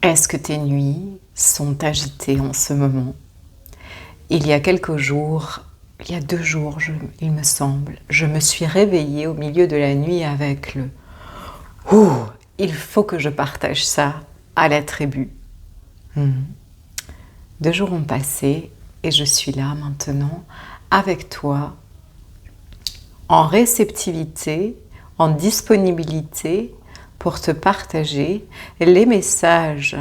Est-ce que tes nuits sont agitées en ce moment? Il y a quelques jours, il y a 2 jours, il me semble, je me suis réveillée au milieu de la nuit avec le « Ouh, il faut que je partage ça à la tribu ». 2 jours ont passé et je suis là maintenant avec toi, en réceptivité, en disponibilité pour te partager les messages,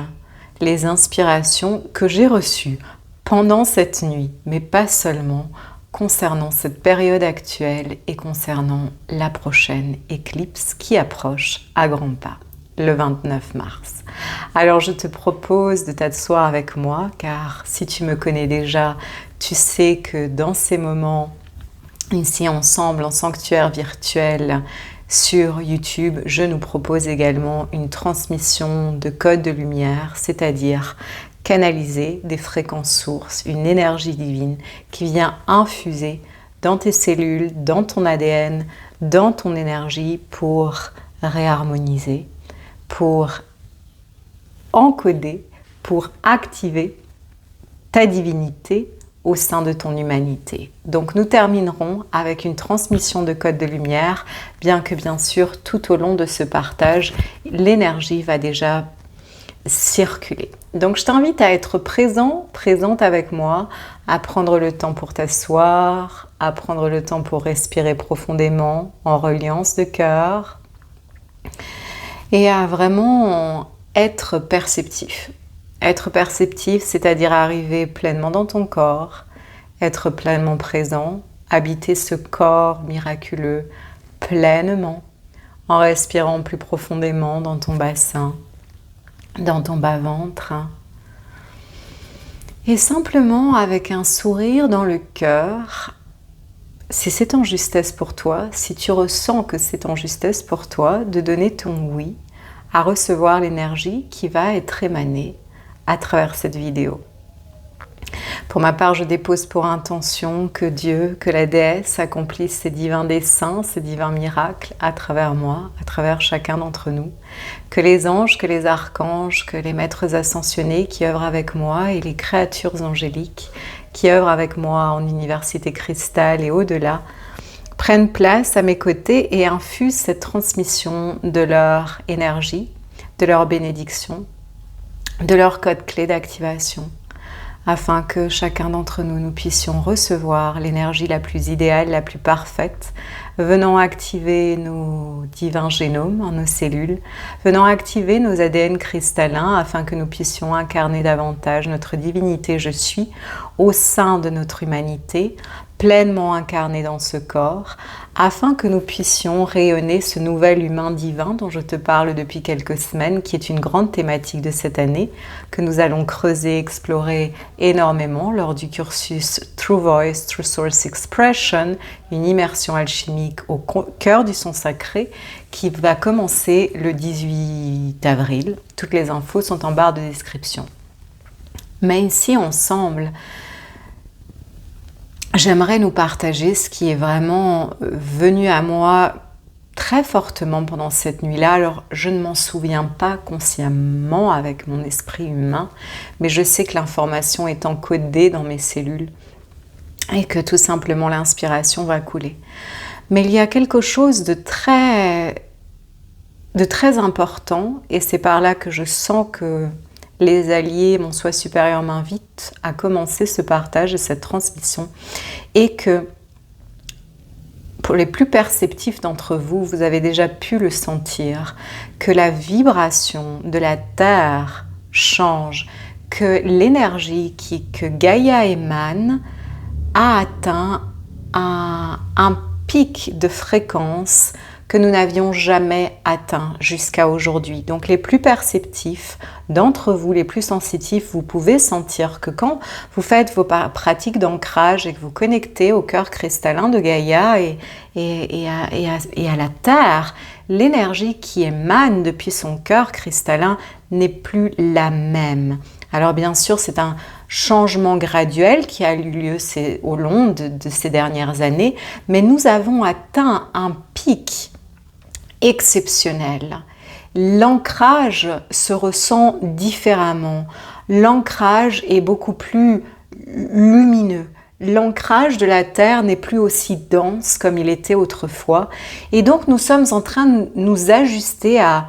les inspirations que j'ai reçues pendant cette nuit, mais pas seulement, concernant cette période actuelle et concernant la prochaine éclipse qui approche à grands pas, le 29 mars. Alors je te propose de t'asseoir avec moi, car si tu me connais déjà, tu sais que dans ces moments, ici ensemble en sanctuaire virtuel sur YouTube, je nous propose également une transmission de code de lumière, c'est-à-dire canaliser des fréquences sources, une énergie divine qui vient infuser dans tes cellules, dans ton ADN, dans ton énergie pour réharmoniser, pour encoder, pour activer ta divinité au sein de ton humanité. Donc nous terminerons avec une transmission de code de lumière, bien que bien sûr tout au long de ce partage, l'énergie va déjà circuler. Donc je t'invite à être présente avec moi, à prendre le temps pour t'asseoir, à prendre le temps pour respirer profondément en reliance de cœur et à vraiment être perceptif. Être perceptif, c'est-à-dire arriver pleinement dans ton corps, être pleinement présent, habiter ce corps miraculeux pleinement, en respirant plus profondément dans ton bassin, dans ton bas-ventre, et simplement avec un sourire dans le cœur, si c'est en justesse pour toi, si tu ressens que c'est en justesse pour toi, de donner ton oui à recevoir l'énergie qui va être émanée à travers cette vidéo. Pour ma part, je dépose pour intention que Dieu, que la déesse accomplisse ses divins desseins, ses divins miracles à travers moi, à travers chacun d'entre nous. Que les anges, que les archanges, que les maîtres ascensionnés qui œuvrent avec moi et les créatures angéliques qui œuvrent avec moi en Université Cristal et au-delà, prennent place à mes côtés et infusent cette transmission de leur énergie, de leur bénédiction, de leur code clé d'activation, afin que chacun d'entre nous, nous puissions recevoir l'énergie la plus idéale, la plus parfaite, venant activer nos divins génomes en nos cellules, venant activer nos ADN cristallins, afin que nous puissions incarner davantage notre divinité « Je suis » au sein de notre humanité, pleinement incarnée dans ce corps, afin que nous puissions rayonner ce nouvel humain divin dont je te parle depuis quelques semaines, qui est une grande thématique de cette année, que nous allons creuser, explorer énormément lors du cursus True Voice, True Source Expression, une immersion alchimique au cœur du son sacré, qui va commencer le 18 avril. Toutes les infos sont en barre de description. Mais ici, ensemble, j'aimerais nous partager ce qui est vraiment venu à moi très fortement pendant cette nuit-là. Alors, je ne m'en souviens pas consciemment avec mon esprit humain, mais je sais que l'information est encodée dans mes cellules et que tout simplement l'inspiration va couler. Mais il y a quelque chose de très important, et c'est par là que je sens que les alliés, mon soi supérieur m'invitent à commencer ce partage et cette transmission, et que pour les plus perceptifs d'entre vous, vous avez déjà pu le sentir, que la vibration de la Terre change, que l'énergie que Gaïa émane a atteint un pic de fréquence que nous n'avions jamais atteint jusqu'à aujourd'hui. Donc les plus perceptifs d'entre vous, les plus sensitifs, vous pouvez sentir que quand vous faites vos pratiques d'ancrage et que vous connectez au cœur cristallin de Gaïa et à la Terre, l'énergie qui émane depuis son cœur cristallin n'est plus la même. Alors bien sûr, c'est un changement graduel qui a eu lieu au long de ces dernières années, mais nous avons atteint un pic exceptionnel. l'ancrage se ressent différemment. L'ancrage est beaucoup plus lumineux. L'ancrage de la Terre n'est plus aussi dense comme il était autrefois. Et donc nous sommes en train de nous ajuster à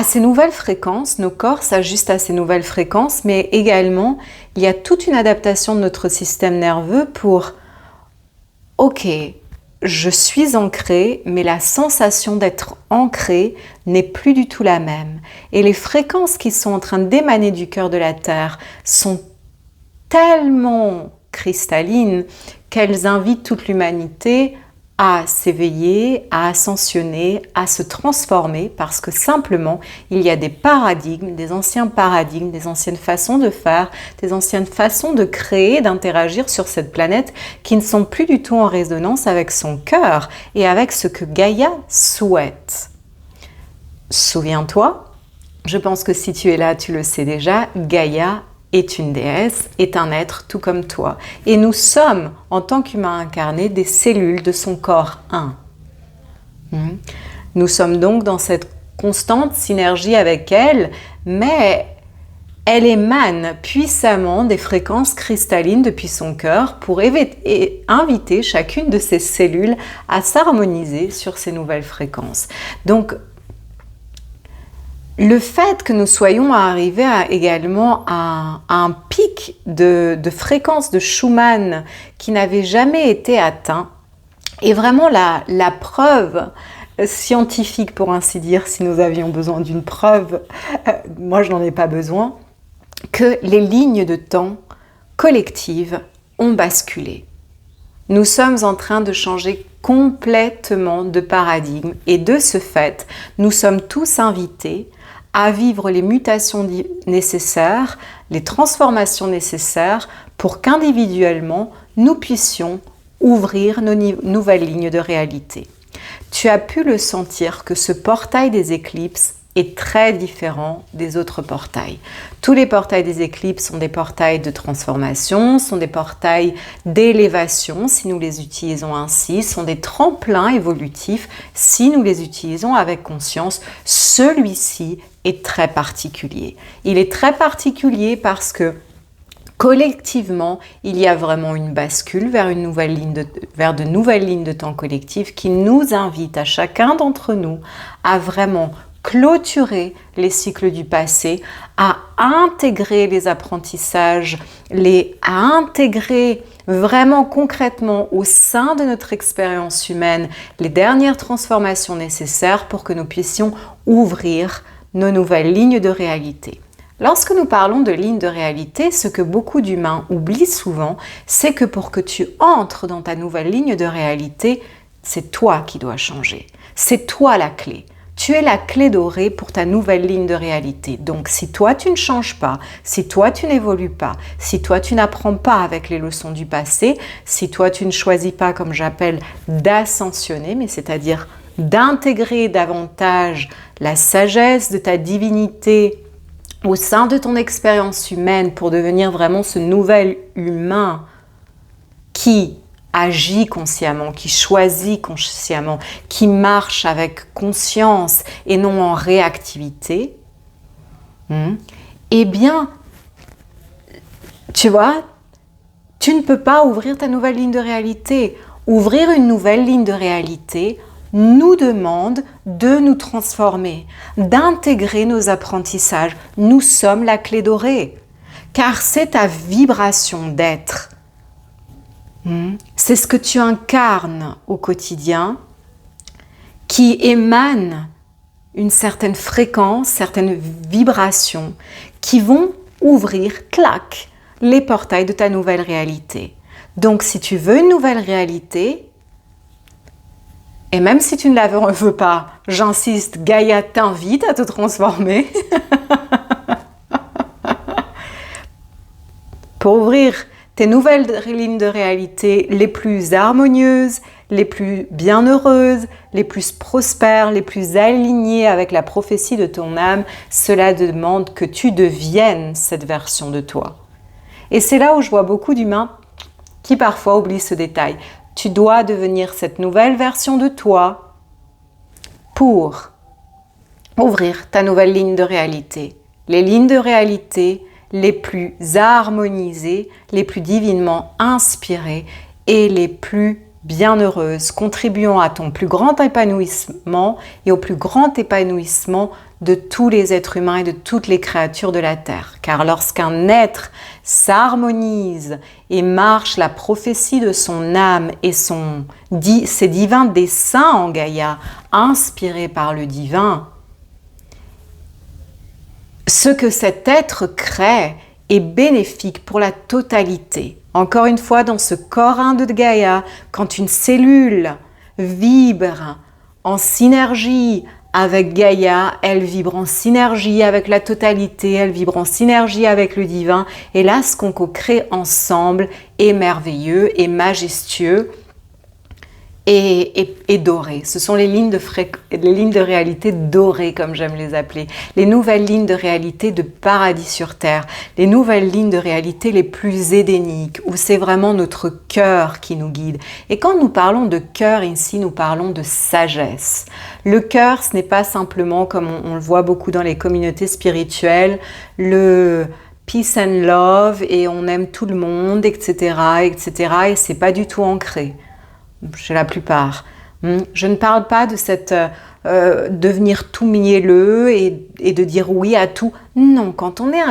ces nouvelles fréquences. Nos corps s'ajustent à ces nouvelles fréquences, mais également il y a toute une adaptation de notre système nerveux pour « Ok, je suis ancré, mais la sensation d'être ancré n'est plus du tout la même. » Et les fréquences qui sont en train d'émaner du cœur de la Terre sont tellement cristallines qu'elles invitent toute l'humanité à s'éveiller, à ascensionner, à se transformer, parce que simplement, il y a des paradigmes, des anciens paradigmes, des anciennes façons de faire, des anciennes façons de créer, d'interagir sur cette planète qui ne sont plus du tout en résonance avec son cœur et avec ce que Gaïa souhaite. Souviens-toi, je pense que si tu es là, tu le sais déjà, Gaïa est une déesse, est un être tout comme toi. Et nous sommes, en tant qu'humains incarnés, des cellules de son corps 1. Nous sommes donc dans cette constante synergie avec elle, mais elle émane puissamment des fréquences cristallines depuis son cœur pour inviter chacune de ces cellules à s'harmoniser sur ces nouvelles fréquences. Donc, le fait que nous soyons arrivés également à un pic de fréquence de Schumann qui n'avait jamais été atteint est vraiment la preuve scientifique, pour ainsi dire, si nous avions besoin d'une preuve, moi je n'en ai pas besoin, que les lignes de temps collectives ont basculé. Nous sommes en train de changer complètement de paradigme et de ce fait, nous sommes tous invités à vivre les mutations nécessaires, les transformations nécessaires pour qu'individuellement, nous puissions ouvrir nos nouvelles lignes de réalité. Tu as pu le sentir que ce portail des éclipses est très différent des autres portails. Tous les portails des éclipses sont des portails de transformation, sont des portails d'élévation si nous les utilisons ainsi, sont des tremplins évolutifs si nous les utilisons avec conscience. Celui-ci est très particulier. Il est très particulier parce que collectivement, il y a vraiment une bascule vers de nouvelles lignes de temps collectives qui nous invitent à chacun d'entre nous à vraiment clôturer les cycles du passé, à intégrer les apprentissages, à intégrer vraiment concrètement au sein de notre expérience humaine les dernières transformations nécessaires pour que nous puissions ouvrir nos nouvelles lignes de réalité. Lorsque nous parlons de lignes de réalité, ce que beaucoup d'humains oublient souvent, c'est que pour que tu entres dans ta nouvelle ligne de réalité, c'est toi qui dois changer. C'est toi la clé. Tu es la clé dorée pour ta nouvelle ligne de réalité. Donc, si toi, tu ne changes pas, si toi, tu n'évolues pas, si toi, tu n'apprends pas avec les leçons du passé, si toi, tu ne choisis pas, comme j'appelle, d'ascensionner, mais c'est-à-dire d'intégrer davantage la sagesse de ta divinité au sein de ton expérience humaine pour devenir vraiment ce nouvel humain qui agit consciemment, qui choisit consciemment, qui marche avec conscience et non en réactivité, eh bien, tu vois, tu ne peux pas ouvrir ta nouvelle ligne de réalité. Ouvrir une nouvelle ligne de réalité nous demande de nous transformer, d'intégrer nos apprentissages. Nous sommes la clé dorée, car c'est ta vibration d'être. C'est ce que tu incarnes au quotidien qui émane une certaine fréquence, certaines vibrations qui vont ouvrir, clac, les portails de ta nouvelle réalité. Donc, si tu veux une nouvelle réalité, et même si tu ne la veux pas, j'insiste, Gaïa t'invite à te transformer pour ouvrir tes nouvelles lignes de réalité les plus harmonieuses, les plus bienheureuses, les plus prospères, les plus alignées avec la prophétie de ton âme. Cela demande que tu deviennes cette version de toi. Et c'est là où je vois beaucoup d'humains qui parfois oublient ce détail. Tu dois devenir cette nouvelle version de toi pour ouvrir ta nouvelle ligne de réalité. Les lignes de réalité les plus harmonisées, les plus divinement inspirées et les plus bienheureuses, contribuant à ton plus grand épanouissement et au plus grand épanouissement de tous les êtres humains et de toutes les créatures de la Terre. Car lorsqu'un être s'harmonise et marche la prophétie de son âme et ses divins desseins en Gaïa, inspirés par le divin, ce que cet être crée est bénéfique pour la totalité. Encore une fois, dans ce corps 1 de Gaïa, quand une cellule vibre en synergie avec Gaïa, elle vibre en synergie avec la totalité, elle vibre en synergie avec le divin. Et là, ce qu'on co-crée ensemble est merveilleux et majestueux et doré. Ce sont les lignes de réalité dorées, comme j'aime les appeler. Les nouvelles lignes de réalité de paradis sur terre. Les nouvelles lignes de réalité les plus édéniques, où c'est vraiment notre cœur qui nous guide. Et quand nous parlons de cœur ici, nous parlons de sagesse. Le cœur, ce n'est pas simplement, comme on le voit beaucoup dans les communautés spirituelles, le peace and love, et on aime tout le monde, etc., etc., et c'est pas du tout ancré. Chez la plupart. Je ne parle pas de cette devenir tout mielleux et de dire oui à tout. Non, quand on est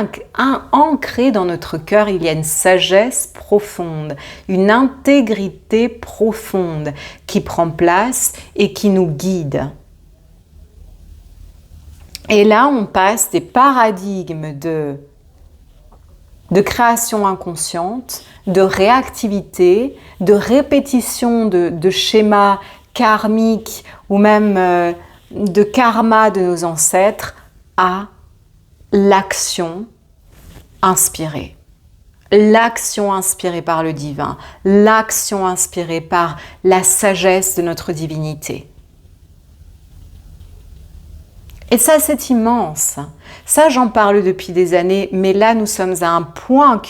ancré dans notre cœur, il y a une sagesse profonde, une intégrité profonde qui prend place et qui nous guide. Et là, on passe des paradigmes de création inconsciente, de réactivité, de répétition de schémas karmiques ou même de karma de nos ancêtres à l'action inspirée. L'action inspirée par le divin, l'action inspirée par la sagesse de notre divinité. Et ça, c'est immense. Ça, j'en parle depuis des années, mais là, nous sommes à un point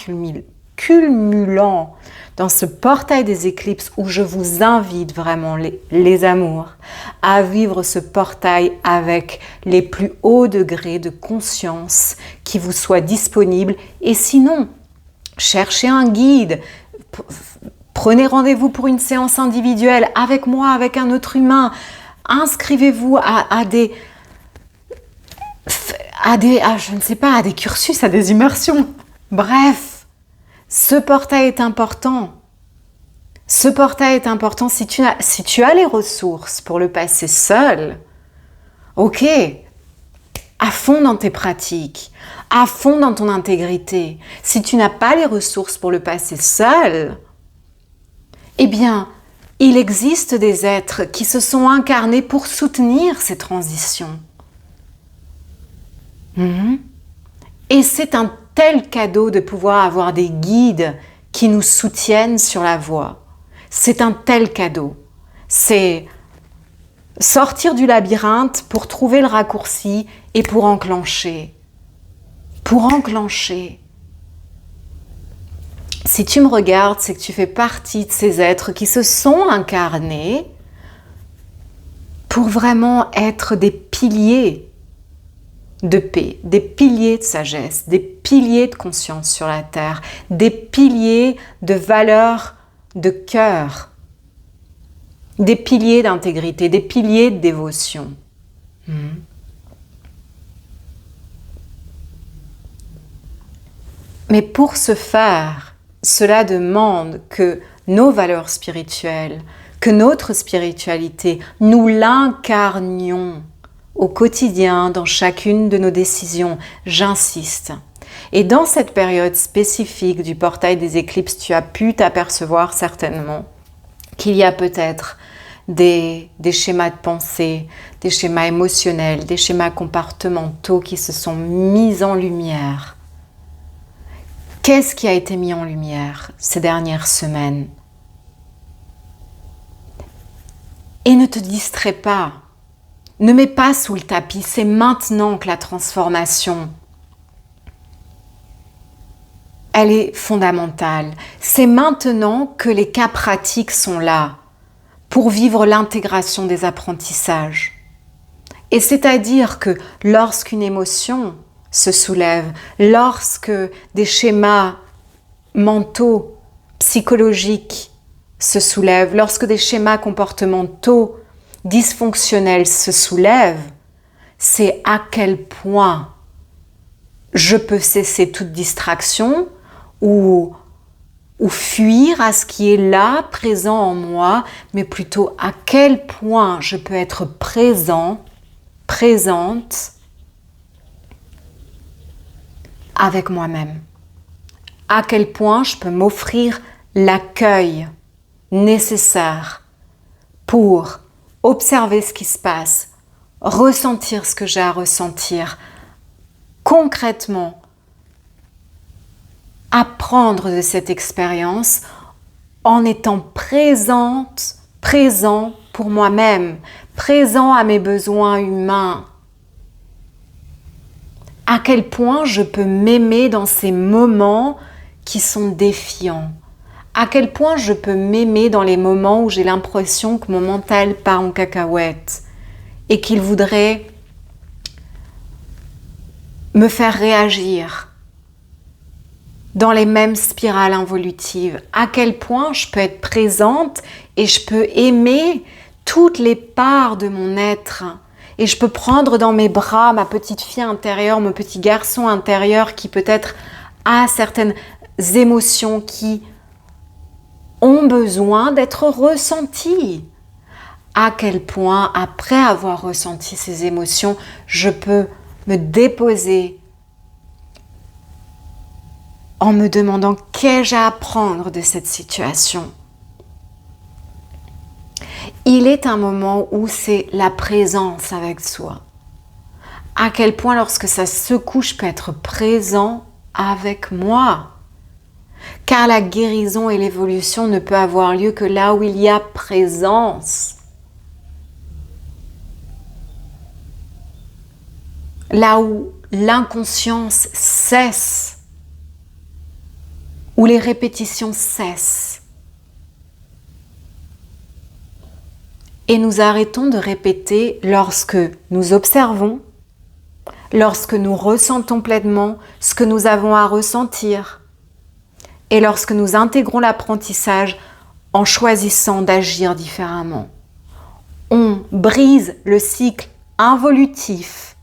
culminant dans ce portail des éclipses où je vous invite vraiment, les amours, à vivre ce portail avec les plus hauts degrés de conscience qui vous soient disponibles. Et sinon, cherchez un guide, prenez rendez-vous pour une séance individuelle avec moi, avec un autre humain, inscrivez-vous à des cursus, à des immersions. Bref, ce portail est important. Ce portail est important si tu as les ressources pour le passer seul. Ok, à fond dans tes pratiques, à fond dans ton intégrité. Si tu n'as pas les ressources pour le passer seul, eh bien, il existe des êtres qui se sont incarnés pour soutenir ces transitions. Et c'est un tel cadeau de pouvoir avoir des guides qui nous soutiennent sur la voie. C'est un tel cadeau. C'est sortir du labyrinthe pour trouver le raccourci et pour enclencher. Si tu me regardes, c'est que tu fais partie de ces êtres qui se sont incarnés pour vraiment être des piliers de paix, des piliers de sagesse, des piliers de conscience sur la terre, des piliers de valeur de cœur, des piliers d'intégrité, des piliers de dévotion. Mais pour ce faire, cela demande que nos valeurs spirituelles, que notre spiritualité, nous l'incarnions au quotidien, dans chacune de nos décisions, j'insiste. Et dans cette période spécifique du portail des éclipses, tu as pu t'apercevoir certainement qu'il y a peut-être des schémas de pensée, des schémas émotionnels, des schémas comportementaux qui se sont mis en lumière. Qu'est-ce qui a été mis en lumière ces dernières semaines? Et ne te distrais pas. Ne mets pas sous le tapis, c'est maintenant que la transformation, elle est fondamentale. C'est maintenant que les cas pratiques sont là pour vivre l'intégration des apprentissages. Et c'est-à-dire que lorsqu'une émotion se soulève, lorsque des schémas mentaux, psychologiques se soulèvent, lorsque des schémas comportementaux dysfonctionnels se soulèvent, c'est à quel point je peux cesser toute distraction ou fuir à ce qui est là, présent en moi, mais plutôt à quel point je peux être présent, présente avec moi-même. À quel point je peux m'offrir l'accueil nécessaire pour observer ce qui se passe, ressentir ce que j'ai à ressentir, concrètement apprendre de cette expérience en étant présente, présent pour moi-même, présent à mes besoins humains. À quel point je peux m'aimer dans ces moments qui sont défiants. À quel point je peux m'aimer dans les moments où j'ai l'impression que mon mental part en cacahuète et qu'il voudrait me faire réagir dans les mêmes spirales involutives. À quel point je peux être présente et je peux aimer toutes les parts de mon être. Et je peux prendre dans mes bras ma petite fille intérieure, mon petit garçon intérieur qui peut-être a certaines émotions qui ont besoin d'être ressenties. À quel point, après avoir ressenti ces émotions, je peux me déposer en me demandant qu'ai-je à apprendre de cette situation. Il est un moment où c'est la présence avec soi. À quel point lorsque ça secoue, je peux être présent avec moi. Car la guérison et l'évolution ne peut avoir lieu que là où il y a présence. Là où l'inconscience cesse, où les répétitions cessent. Et nous arrêtons de répéter lorsque nous observons, lorsque nous ressentons pleinement ce que nous avons à ressentir et lorsque nous intégrons l'apprentissage en choisissant d'agir différemment. On brise le cycle involutif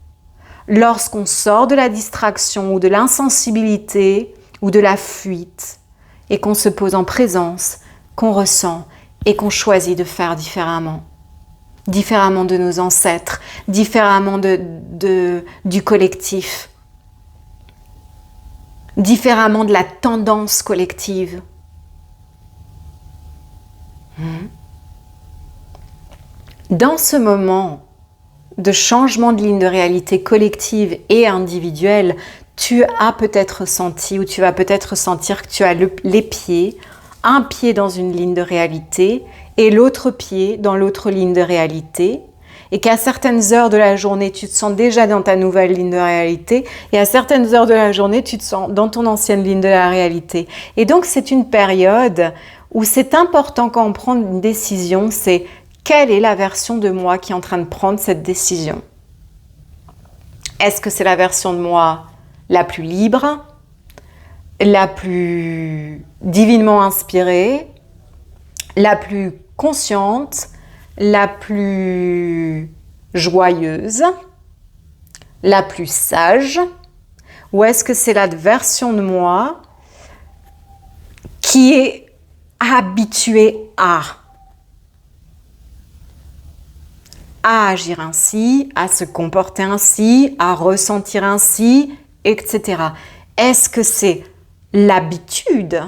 lorsqu'on sort de la distraction ou de l'insensibilité ou de la fuite et qu'on se pose en présence, qu'on ressent et qu'on choisit de faire différemment. Différemment de nos ancêtres, différemment du collectif, différemment de la tendance collective. Dans ce moment de changement de ligne de réalité collective et individuelle, tu as peut-être senti ou tu vas peut-être sentir que tu as les pieds, un pied dans une ligne de réalité et l'autre pied dans l'autre ligne de réalité, et qu'à certaines heures de la journée, tu te sens déjà dans ta nouvelle ligne de réalité, et à certaines heures de la journée, tu te sens dans ton ancienne ligne de la réalité. Et donc, c'est une période où c'est important quand on prend une décision, c'est quelle est la version de moi qui est en train de prendre cette décision? Est-ce que c'est la version de moi la plus libre, la plus divinement inspirée, la plus consciente, la plus joyeuse, la plus sage, ou est-ce que c'est la version de moi qui est habituée à agir ainsi, à se comporter ainsi, à ressentir ainsi, etc. Est-ce que c'est l'habitude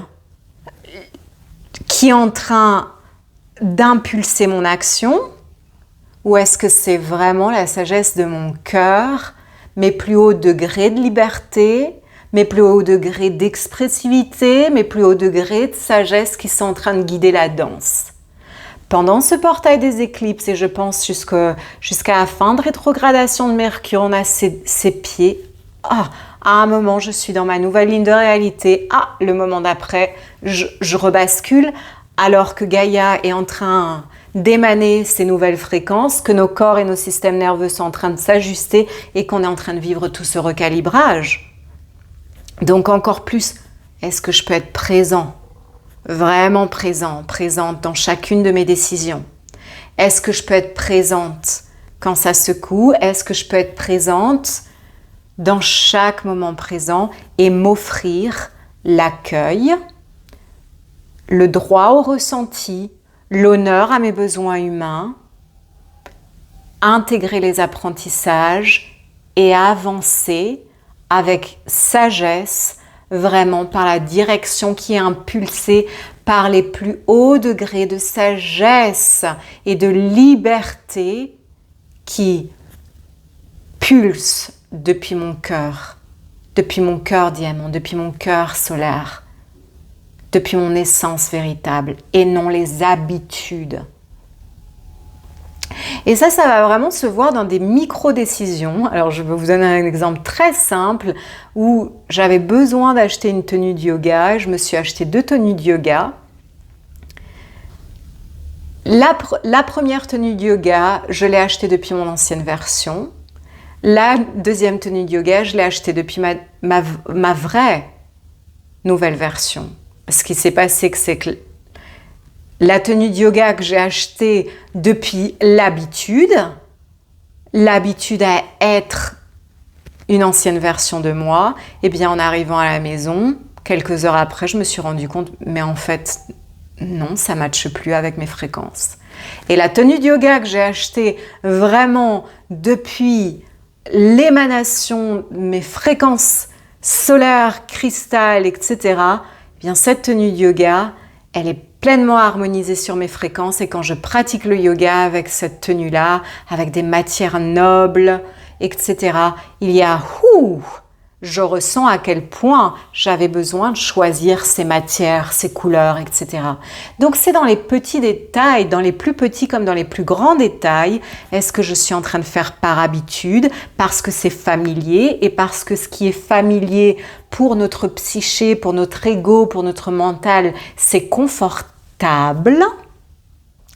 qui est en train d'impulser mon action, ou est-ce que c'est vraiment la sagesse de mon cœur, mes plus hauts degrés de liberté, mes plus hauts degrés d'expressivité, mes plus hauts degrés de sagesse qui sont en train de guider la danse? Pendant ce portail des éclipses, et je pense jusqu'à la fin de rétrogradation de Mercure, on a ces pieds. À un moment, je suis dans ma nouvelle ligne de réalité. Le moment d'après, je rebascule, alors que Gaïa est en train d'émaner ces nouvelles fréquences, que nos corps et nos systèmes nerveux sont en train de s'ajuster et qu'on est en train de vivre tout ce recalibrage. Donc encore plus, est-ce que je peux être présent, vraiment présente dans chacune de mes décisions? Est-ce que je peux être présente quand ça secoue? Est-ce que je peux être présente dans chaque moment présent et m'offrir l'accueil, le droit au ressenti, l'honneur à mes besoins humains, intégrer les apprentissages et avancer avec sagesse, vraiment par la direction qui est impulsée par les plus hauts degrés de sagesse et de liberté qui pulsent depuis mon cœur diamant, depuis mon cœur solaire, depuis mon essence véritable et non les habitudes. Et ça va vraiment se voir dans des micro-décisions. Alors, je vais vous donner un exemple très simple où j'avais besoin d'acheter une tenue de yoga. Je me suis acheté 2 tenues de yoga. La première tenue de yoga, je l'ai achetée depuis mon ancienne version. La deuxième tenue de yoga, je l'ai achetée depuis ma vraie nouvelle version. Ce qui s'est passé, c'est que la tenue de yoga que j'ai achetée depuis l'habitude à être une ancienne version de moi, et bien en arrivant à la maison, quelques heures après, je me suis rendu compte, mais en fait, non, ça ne matche plus avec mes fréquences. Et la tenue de yoga que j'ai achetée vraiment depuis l'émanation de mes fréquences solaires, cristal, etc., eh bien cette tenue de yoga, elle est pleinement harmonisée sur mes fréquences et quand je pratique le yoga avec cette tenue-là, avec des matières nobles, etc., il y a je ressens à quel point j'avais besoin de choisir ces matières, ces couleurs, etc. Donc c'est dans les petits détails, dans les plus petits comme dans les plus grands détails, est-ce que je suis en train de faire par habitude, parce que c'est familier et parce que ce qui est familier pour notre psyché, pour notre ego, pour notre mental, c'est confortable.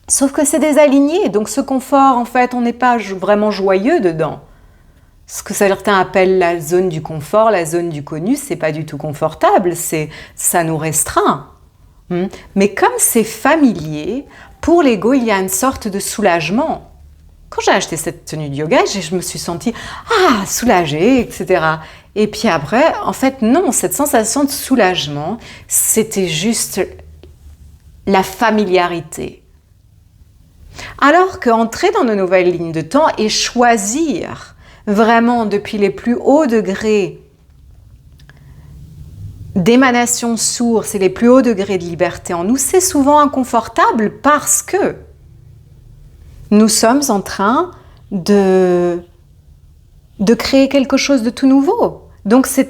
Sauf que c'est désaligné, donc ce confort, en fait, on n'est pas vraiment joyeux dedans. Ce que certains appellent la zone du confort, la zone du connu, c'est pas du tout confortable, ça nous restreint. Mais comme c'est familier, pour l'ego, il y a une sorte de soulagement. Quand j'ai acheté cette tenue de yoga, je me suis sentie soulagée, etc. Et puis après, en fait, non, cette sensation de soulagement, c'était juste la familiarité. Alors qu'entrer dans de nouvelles lignes de temps et choisir vraiment depuis les plus hauts degrés d'émanation source et les plus hauts degrés de liberté en nous, c'est souvent inconfortable parce que nous sommes en train de créer quelque chose de tout nouveau. Donc ce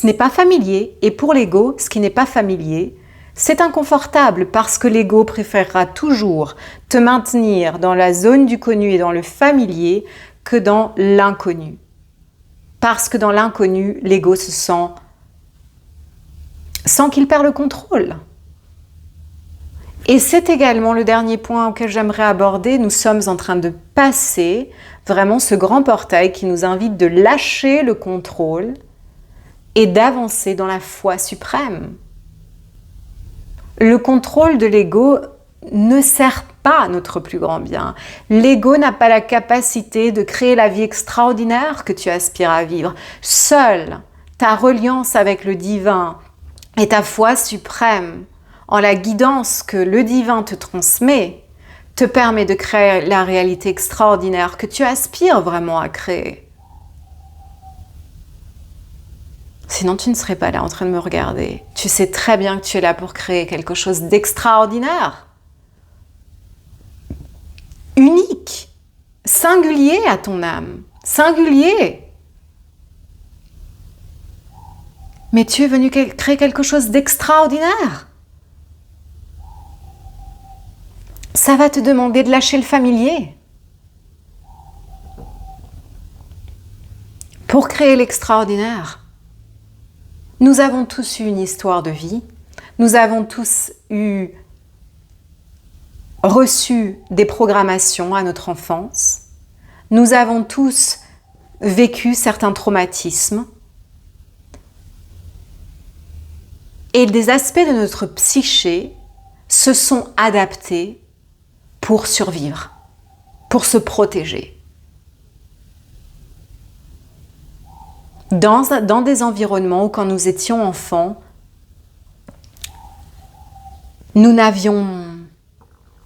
n'est pas familier et pour l'ego, ce qui n'est pas familier, c'est inconfortable parce que l'ego préférera toujours te maintenir dans la zone du connu et dans le familier que dans l'inconnu. Parce que dans l'inconnu, l'ego se sent qu'il perd le contrôle. Et c'est également le dernier point auquel j'aimerais aborder. Nous sommes en train de passer vraiment ce grand portail qui nous invite de lâcher le contrôle et d'avancer dans la foi suprême. Le contrôle de l'ego ne sert pas notre plus grand bien. L'ego n'a pas la capacité de créer la vie extraordinaire que tu aspires à vivre. Seule ta reliance avec le divin et ta foi suprême en la guidance que le divin te transmet te permet de créer la réalité extraordinaire que tu aspires vraiment à créer. Sinon, tu ne serais pas là en train de me regarder. Tu sais très bien que tu es là pour créer quelque chose d'extraordinaire. Unique, singulier à ton âme, singulier. Mais tu es venu créer quelque chose d'extraordinaire. Ça va te demander de lâcher le familier pour créer l'extraordinaire. Nous avons tous eu une histoire de vie. Nous avons tous eu reçu des programmations à notre enfance. Nous avons tous vécu certains traumatismes. Et des aspects de notre psyché se sont adaptés pour survivre, pour se protéger. Dans des environnements où, quand nous étions enfants, nous n'avions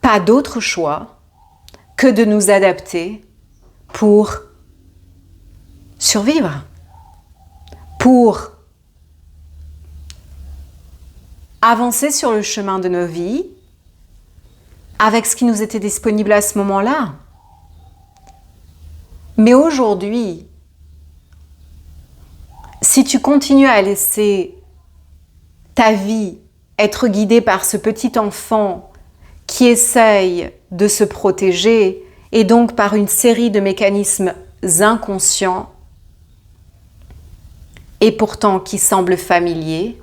pas d'autre choix que de nous adapter pour survivre, pour avancer sur le chemin de nos vies avec ce qui nous était disponible à ce moment-là. Mais aujourd'hui, si tu continues à laisser ta vie être guidée par ce petit enfant qui essaye de se protéger et donc par une série de mécanismes inconscients et pourtant qui semblent familiers,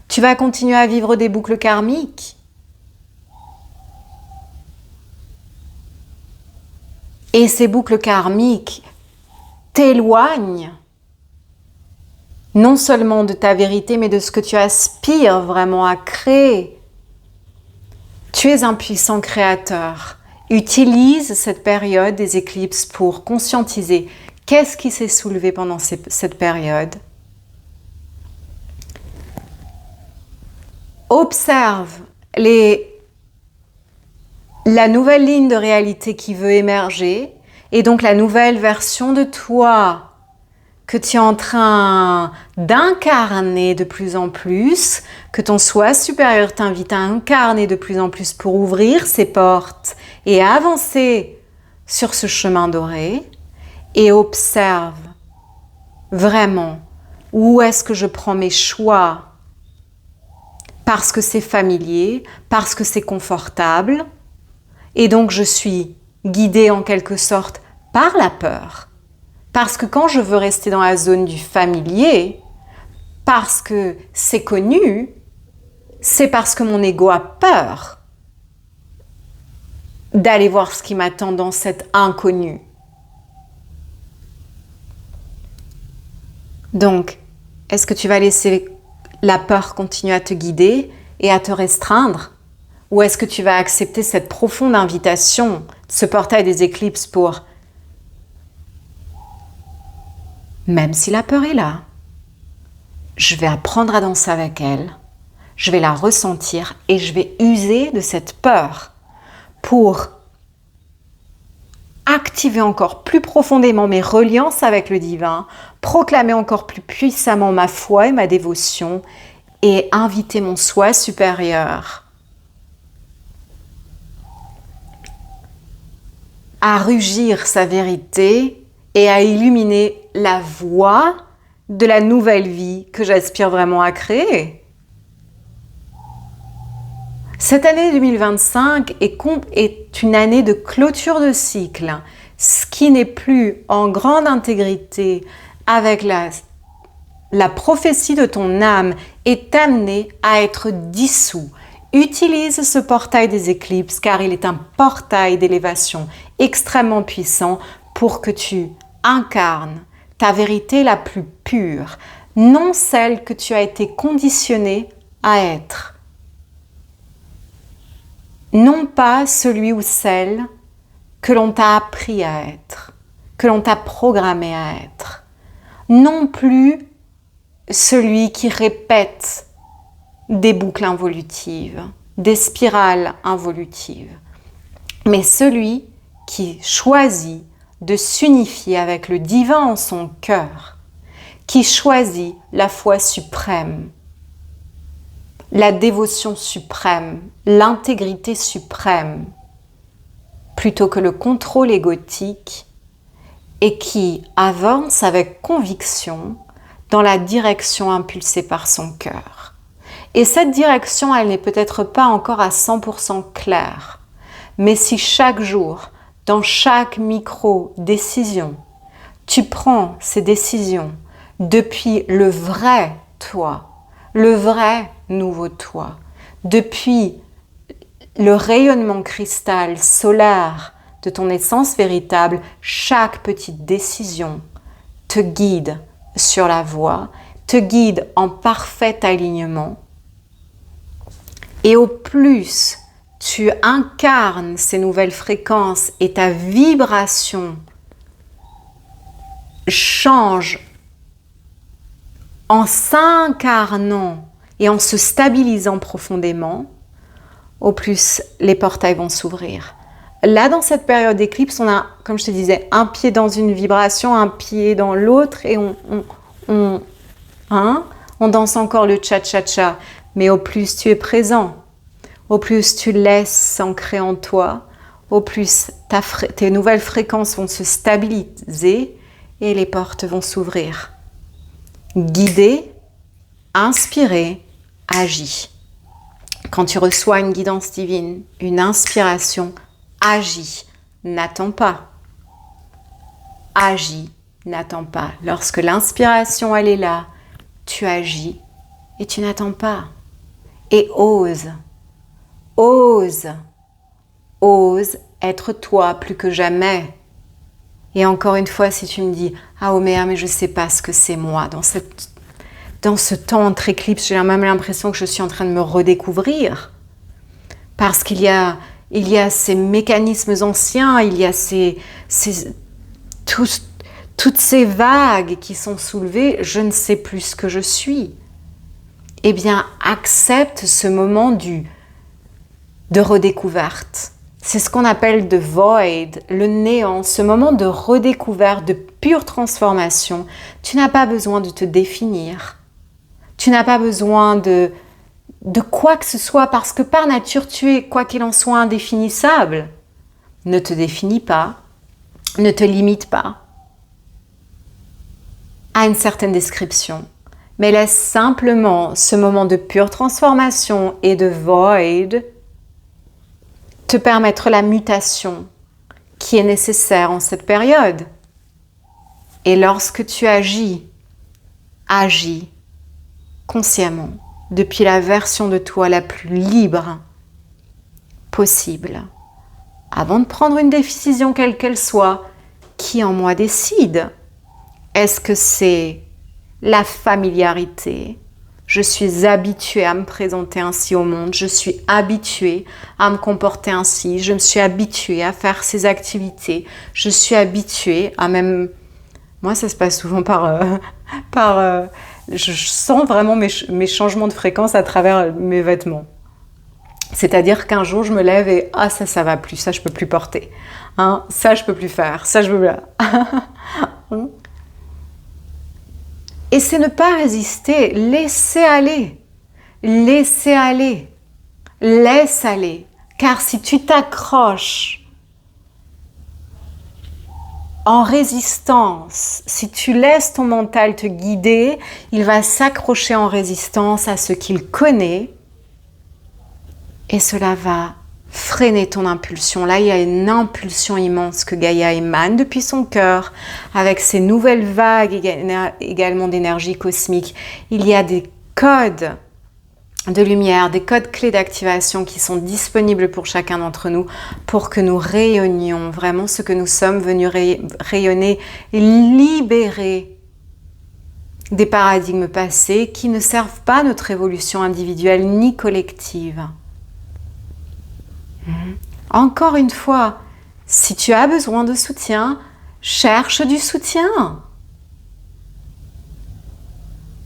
tu vas continuer à vivre des boucles karmiques. Et ces boucles karmiques t'éloignent non seulement de ta vérité, mais de ce que tu aspires vraiment à créer. Tu es un puissant créateur. Utilise cette période des éclipses pour conscientiser qu'est-ce qui s'est soulevé pendant cette période. Observe la nouvelle ligne de réalité qui veut émerger et donc la nouvelle version de toi que tu es en train d'incarner de plus en plus, que ton soi supérieur t'invite à incarner de plus en plus pour ouvrir ses portes et avancer sur ce chemin doré, et observe vraiment où est-ce que je prends mes choix parce que c'est familier, parce que c'est confortable, et donc je suis guidée en quelque sorte par la peur. Parce que quand je veux rester dans la zone du familier, parce que c'est connu, c'est parce que mon ego a peur d'aller voir ce qui m'attend dans cet inconnu. Donc, est-ce que tu vas laisser la peur continuer à te guider et à te restreindre? Ou est-ce que tu vas accepter cette profonde invitation, ce portail des éclipses pour... Même si la peur est là, je vais apprendre à danser avec elle, je vais la ressentir et je vais user de cette peur pour activer encore plus profondément mes reliances avec le divin, proclamer encore plus puissamment ma foi et ma dévotion et inviter mon soi supérieur à rugir sa vérité et à illuminer la voie de la nouvelle vie que j'aspire vraiment à créer. Cette année 2025 est une année de clôture de cycle, ce qui n'est plus en grande intégrité avec la prophétie de ton âme est amené à être dissous. Utilise ce portail des éclipses car il est un portail d'élévation extrêmement puissant pour que tu incarnes ta vérité la plus pure, non celle que tu as été conditionné à être. Non pas celui ou celle que l'on t'a appris à être, que l'on t'a programmé à être. Non plus celui qui répète des boucles involutives, des spirales involutives, mais celui qui choisit de s'unifier avec le divin en son cœur, qui choisit la foi suprême, la dévotion suprême, l'intégrité suprême, plutôt que le contrôle égotique, et qui avance avec conviction dans la direction impulsée par son cœur. Et cette direction, elle n'est peut-être pas encore à 100% claire, mais si chaque jour, dans chaque micro-décision, tu prends ces décisions depuis le vrai toi, le vrai nouveau toi, depuis le rayonnement cristal solaire de ton essence véritable, chaque petite décision te guide sur la voie, te guide en parfait alignement. Et au plus tu incarnes ces nouvelles fréquences et ta vibration change en s'incarnant et en se stabilisant profondément, au plus les portails vont s'ouvrir. Là, dans cette période d'éclipse, on a, comme je te disais, un pied dans une vibration, un pied dans l'autre, et on danse encore le cha-cha-cha. Mais au plus tu es présent, au plus tu laisses s'ancrer en toi, au plus tes nouvelles fréquences vont se stabiliser et les portes vont s'ouvrir. Guidez, inspirez, agis. Quand tu reçois une guidance divine, une inspiration, agis, n'attends pas. Agis, n'attends pas. Lorsque l'inspiration, elle est là, tu agis et tu n'attends pas. Et ose être toi plus que jamais. Et encore une fois, si tu me dis « Ah Oméa, mais je ne sais pas ce que c'est moi. » Dans ce temps entre éclipses, j'ai même l'impression que je suis en train de me redécouvrir. Parce qu'il y a ces mécanismes anciens, il y a toutes ces vagues qui sont soulevées, je ne sais plus ce que je suis. Eh bien, accepte ce moment de redécouverte. C'est ce qu'on appelle the void, le néant, ce moment de redécouverte, de pure transformation. Tu n'as pas besoin de te définir. Tu n'as pas besoin de quoi que ce soit parce que par nature, tu es, quoi qu'il en soit, indéfinissable. Ne te définis pas, ne te limite pas à une certaine description, mais laisse simplement ce moment de pure transformation et de void te permettre la mutation qui est nécessaire en cette période. Et lorsque tu agis consciemment depuis la version de toi la plus libre possible. Avant de prendre une décision quelle qu'elle soit, qui en moi décide? Est-ce que c'est la familiarité? Je suis habituée à me présenter ainsi au monde, je suis habituée à me comporter ainsi, je me suis habituée à faire ces activités, je suis habituée à même... Moi, ça se passe souvent je sens vraiment mes changements de fréquence à travers mes vêtements. C'est-à-dire qu'un jour, je me lève et « Ah, ça va plus, ça, je peux plus porter. Hein, ça, je peux plus faire, ça, je peux plus... » Et c'est ne pas résister, laisser aller. Laisser aller. Laisse aller. Car si tu t'accroches en résistance, si tu laisses ton mental te guider, il va s'accrocher en résistance à ce qu'il connaît et cela va freiner ton impulsion. Là, il y a une impulsion immense que Gaïa émane depuis son cœur, avec ces nouvelles vagues également d'énergie cosmique. Il y a des codes de lumière, des codes clés d'activation qui sont disponibles pour chacun d'entre nous pour que nous rayonnions vraiment ce que nous sommes venus rayonner et libérer des paradigmes passés qui ne servent pas notre évolution individuelle ni collective. Encore une fois, si tu as besoin de soutien, cherche du soutien.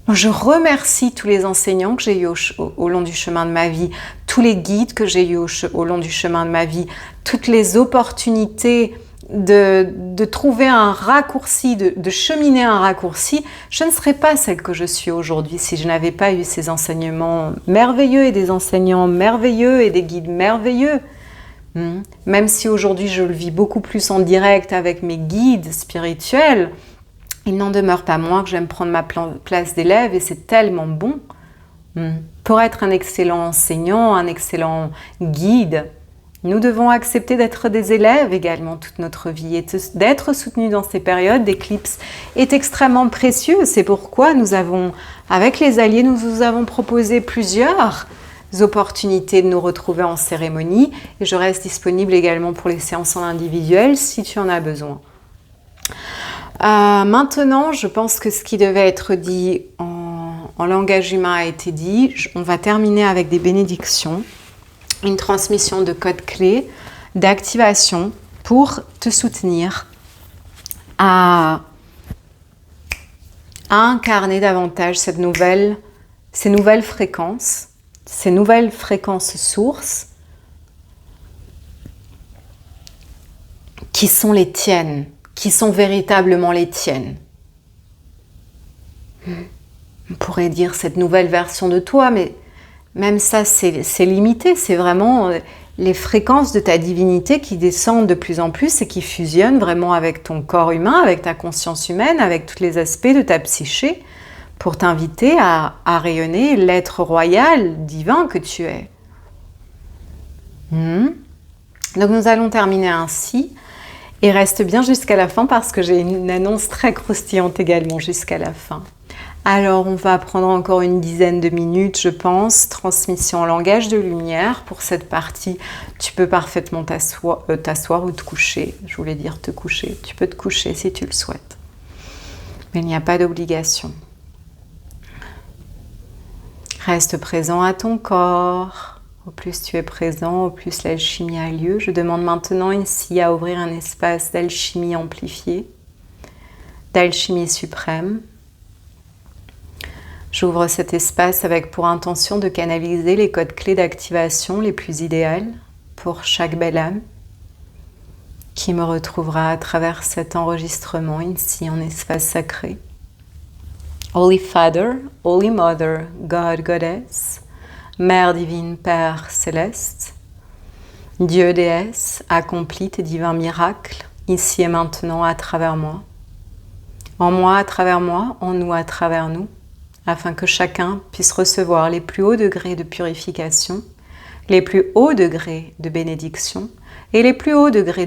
Je remercie tous les enseignants que j'ai eus au long du chemin de ma vie, tous les guides que j'ai eus au long du chemin de ma vie, toutes les opportunités de trouver un raccourci, de cheminer un raccourci. Je ne serais pas celle que je suis aujourd'hui si je n'avais pas eu ces enseignements merveilleux et des enseignants merveilleux et des guides merveilleux. Même si aujourd'hui je le vis beaucoup plus en direct avec mes guides spirituels, il n'en demeure pas moins que j'aime prendre ma place d'élève et c'est tellement bon. Pour être un excellent enseignant, un excellent guide, nous devons accepter d'être des élèves également toute notre vie et d'être soutenus dans ces périodes d'éclipse est extrêmement précieux. C'est pourquoi nous avons, avec les alliés, nous vous avons proposé plusieurs opportunités de nous retrouver en cérémonie. Et je reste disponible également pour les séances en individuel si tu en as besoin. Maintenant, je pense que ce qui devait être dit en langage humain a été dit. On va terminer avec des bénédictions, une transmission de codes clés, d'activation pour te soutenir à incarner davantage ces nouvelles fréquences, ces nouvelles fréquences sources qui sont les tiennes, qui sont véritablement les tiennes. On pourrait dire cette nouvelle version de toi, mais même ça, c'est limité. C'est vraiment les fréquences de ta divinité qui descendent de plus en plus et qui fusionnent vraiment avec ton corps humain, avec ta conscience humaine, avec tous les aspects de ta psyché, pour t'inviter à rayonner l'être royal, divin que tu es. Donc nous allons terminer ainsi. Et reste bien jusqu'à la fin parce que j'ai une annonce très croustillante également jusqu'à la fin. Alors, on va prendre encore une dizaine de minutes, je pense. Transmission en langage de lumière. Pour cette partie, tu peux parfaitement t'asseoir ou te coucher. Je voulais dire te coucher. Tu peux te coucher si tu le souhaites. Mais il n'y a pas d'obligation. Reste présent à ton corps. Au plus tu es présent, au plus l'alchimie a lieu. Je demande maintenant ici à ouvrir un espace d'alchimie amplifiée, d'alchimie suprême. J'ouvre cet espace avec pour intention de canaliser les codes clés d'activation les plus idéales pour chaque belle âme qui me retrouvera à travers cet enregistrement ici en espace sacré. Holy Father, Holy Mother, God, Goddess, Mère divine, Père céleste, Dieu, déesse, accomplis tes divins miracles, ici et maintenant à travers moi. En moi, à travers moi, en nous, à travers nous, afin que chacun puisse recevoir les plus hauts degrés de purification, les plus hauts degrés de bénédiction et les plus hauts degrés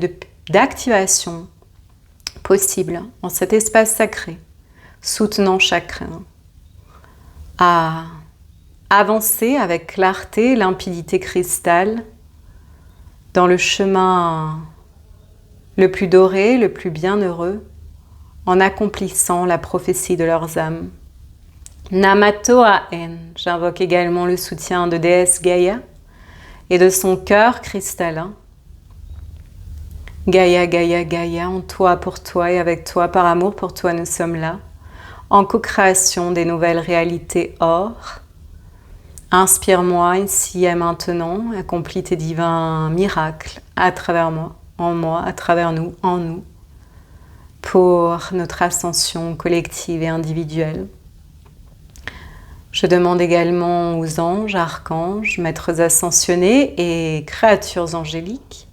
d'activation possibles en cet espace sacré, soutenant chacun à avancer avec clarté et limpidité cristal dans le chemin le plus doré, le plus bienheureux, en accomplissant la prophétie de leurs âmes. Namato Aen. J'invoque également le soutien de déesse Gaïa et de son cœur cristallin. Gaïa, Gaïa, Gaïa, en toi, pour toi et avec toi, par amour pour toi, nous sommes là, en co-création des nouvelles réalités or. Inspire-moi ici et maintenant, accomplis tes divins miracles à travers moi, à travers nous, en nous, pour notre ascension collective et individuelle. Je demande également aux anges, archanges, maîtres ascensionnés et créatures angéliques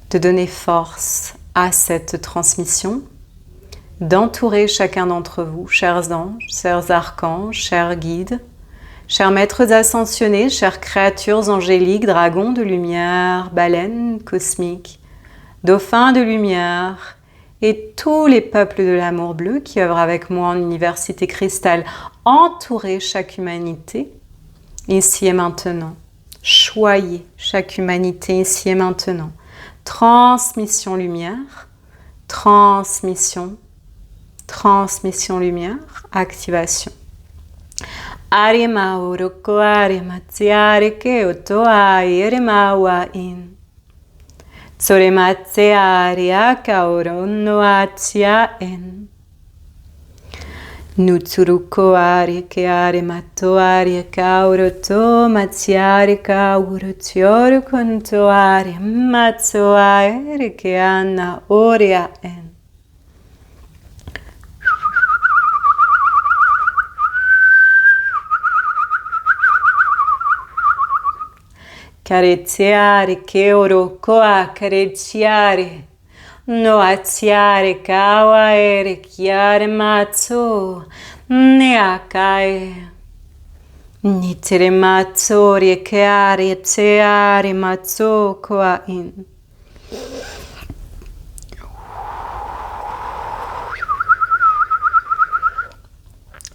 de donner force à cette transmission, d'entourer chacun d'entre vous, chers anges, chers archanges, chers guides, chers maîtres ascensionnés, chères créatures angéliques, dragons de lumière, baleines cosmiques, dauphins de lumière et tous les peuples de l'amour bleu qui œuvrent avec moi en Université Cristal, entourez chaque humanité ici et maintenant. Choyez chaque humanité ici et maintenant. Transmission lumière, transmission lumière, activation. Arima uroko arima tsiare ke otoa irima wa in. Tsorematse aria kaoro no atia en. Nutsuruko ari ke arimato ari kaoro to matsiare kaoro tioru konto ari matso aere ke ana oria en. Careziare che oro coa careziare no aziare kawa ere chiare mazzo ne akae nitere mazzori e chiare zeare mazzo coa in.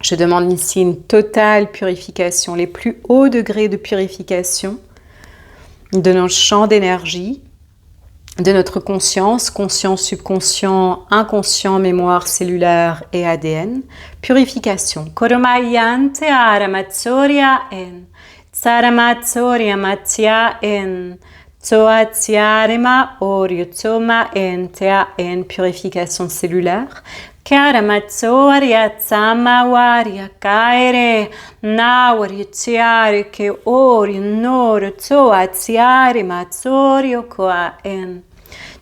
Je demande ici une totale purification, les plus hauts degrés de purification de nos champs d'énergie, de notre conscience, conscient, subconscient, inconscient, mémoire cellulaire et ADN. Purification. Koromayante aramatsoria en, tsaramatsoria matia en, tsoatiarema orio tsoma en, tea en. Purification cellulaire. Karamatsoria tsamawaria kaere, nawaria tiare ke orio noro tsoatiare matsorio koa en.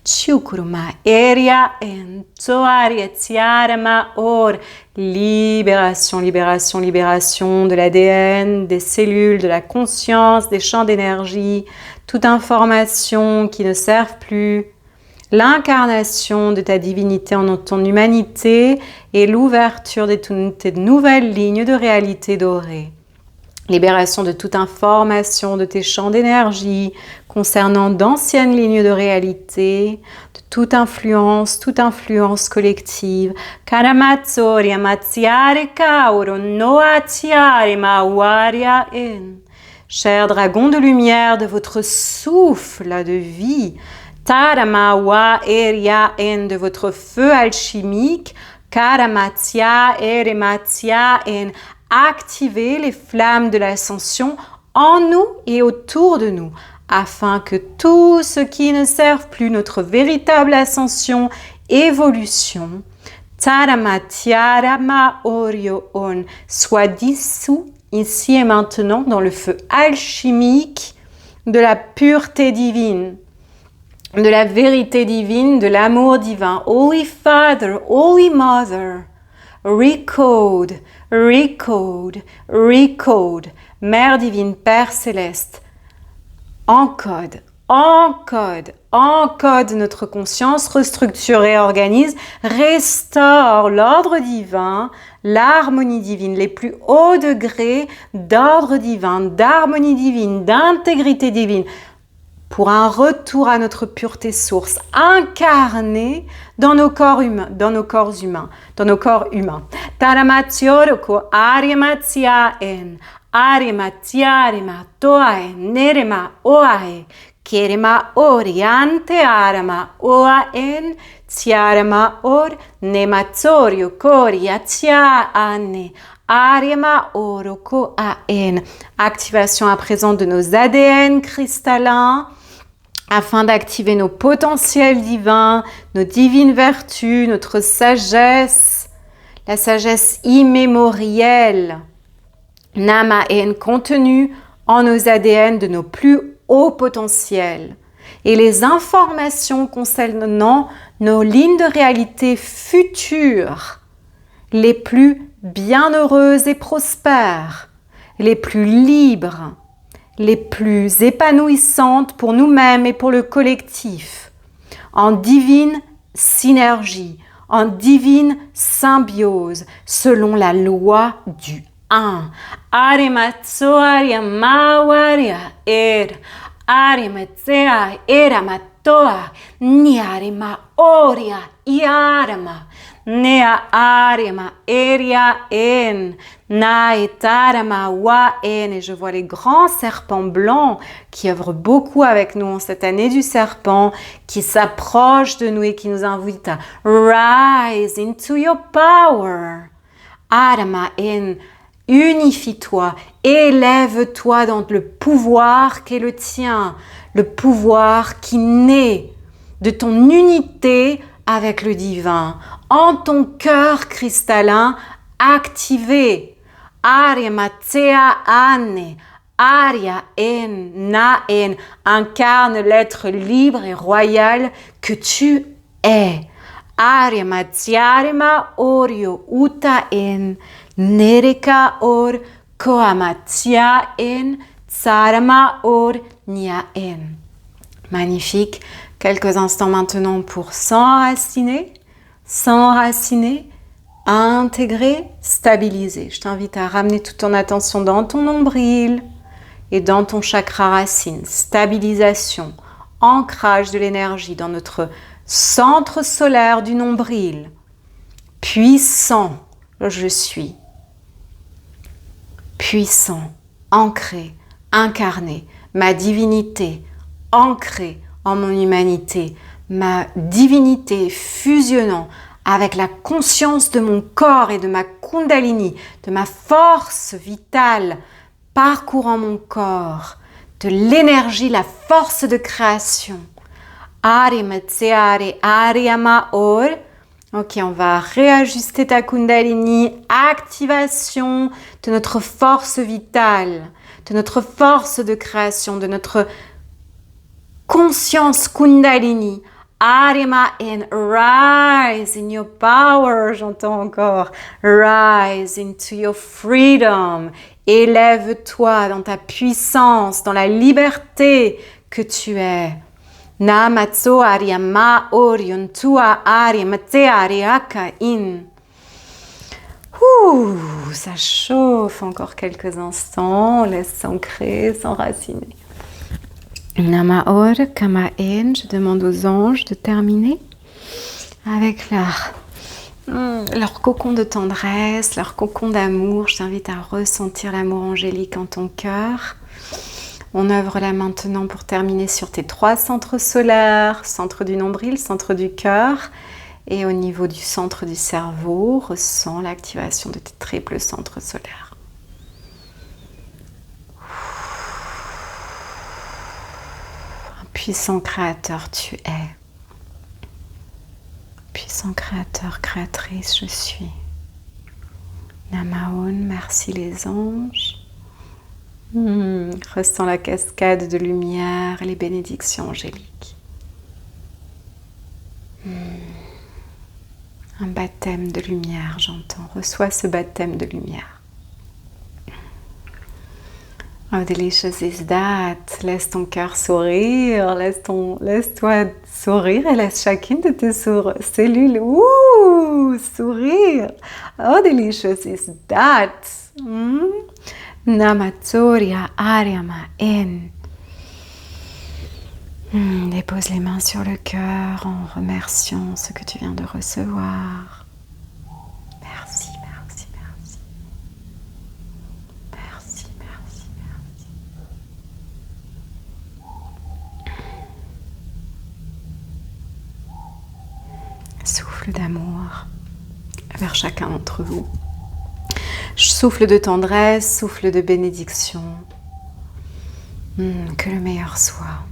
Chukuruma eria en toaria tiarama or. Libération, libération, libération de l'ADN, des cellules, de la conscience, des champs d'énergie, toute information qui ne servent plus. L'incarnation de ta divinité en ton humanité et l'ouverture de tes nouvelles lignes de réalité dorée. Libération de toute information de tes champs d'énergie concernant d'anciennes lignes de réalité, de toute influence collective. Karamatsoria matsiare kaoro noatiare mawaria en. Cher dragon de lumière de votre souffle de vie, Taramawa eria en, de votre feu alchimique, Karamatia erematia en. Activez les flammes de l'ascension en nous et autour de nous, afin que tout ce qui ne serve plus notre véritable ascension, évolution, Taramatiarama Orio On, soit dissous ici et maintenant dans le feu alchimique de la pureté divine, de la vérité divine, de l'amour divin. Holy Father, Holy Mother, recode, recode, recode. Mère divine, Père céleste, encode, encode, encode notre conscience, restructure et organise, restaure l'ordre divin, l'harmonie divine, les plus hauts degrés d'ordre divin, d'harmonie divine, d'intégrité divine, pour un retour à notre pureté source, incarnée dans nos corps humains, dans nos corps humains. Taramatsioroko ariamatia en, ariamatiarema toae, nerema oae, kerema oriante arama oa en, tiarama or, nematsorio koriatia ane, ariama oroko aen. Activation à présent de nos ADN cristallins, afin d'activer nos potentiels divins, nos divines vertus, notre sagesse, la sagesse immémorielle, Nama-en, contenue en nos ADN de nos plus hauts potentiels, et les informations concernant nos lignes de réalité futures, les plus bienheureuses et prospères, les plus libres, les plus épanouissantes pour nous-mêmes et pour le collectif, en divine synergie, en divine symbiose, selon la loi du 1. Arimatsoaria mawaria arimatsea eramatoa niarima oria iarama nea arima eria en naetarama wa en. Et je vois les grands serpents blancs qui œuvrent beaucoup avec nous en cette année du serpent, qui s'approchent de nous et qui nous invitent à rise into your power. Arama en, unifie-toi, élève-toi dans le pouvoir qui est le tien, le pouvoir qui naît de ton unité avec le divin, en ton cœur cristallin activé. Aria matsea ane, aria en, na en, incarne l'être libre et royal que tu es. Aria matsiarema orio uta en, nereka or koamatia en, tsarama or nia en. Magnifique. Quelques instants maintenant pour s'enraciner, intégrer, stabiliser. Je t'invite à ramener toute ton attention dans ton nombril et dans ton chakra racine. Stabilisation, ancrage de l'énergie dans notre centre solaire du nombril. Puissant, je suis. puissant, ancré, incarné, ma divinité ancrée en mon humanité, ma divinité fusionnant avec la conscience de mon corps et de ma kundalini, de ma force vitale parcourant mon corps, de l'énergie, la force de création. Ari Matseari Ariama Or. Ok, on va réajuster ta kundalini, activation de notre force vitale, de notre force de création, de notre conscience kundalini. Arima and rise in your power, j'entends encore. Rise into your freedom. Élève-toi dans ta puissance, dans la liberté que tu es. Namatso ariama orion tua arimate ariaka in. Ça chauffe encore quelques instants. On laisse s'ancrer, s'enraciner. Namaor Kamaen, je demande aux anges de terminer avec leur cocon de tendresse, leur cocon d'amour. Je t'invite à ressentir l'amour angélique en ton cœur. On œuvre là maintenant pour terminer sur tes 3 centres solaires, centre du nombril, centre du cœur. Et au niveau du centre du cerveau, ressens l'activation de tes triples centres solaires. Puissant créateur, tu es. Puissant créateur, créatrice, je suis. Namaon, merci les anges. Ressens la cascade de lumière et les bénédictions angéliques. Un baptême de lumière, j'entends. Reçois ce baptême de lumière. How delicious is that? Laisse ton cœur sourire, laisse-toi sourire et laisse chacune de tes cellules sourire. How delicious is that? Namatsoria Ariama En. Dépose les mains sur le cœur en remerciant ce que tu viens de recevoir. Merci, merci, merci. Merci, merci, merci. Souffle d'amour vers chacun d'entre vous. Souffle de tendresse, souffle de bénédiction. Que le meilleur soit.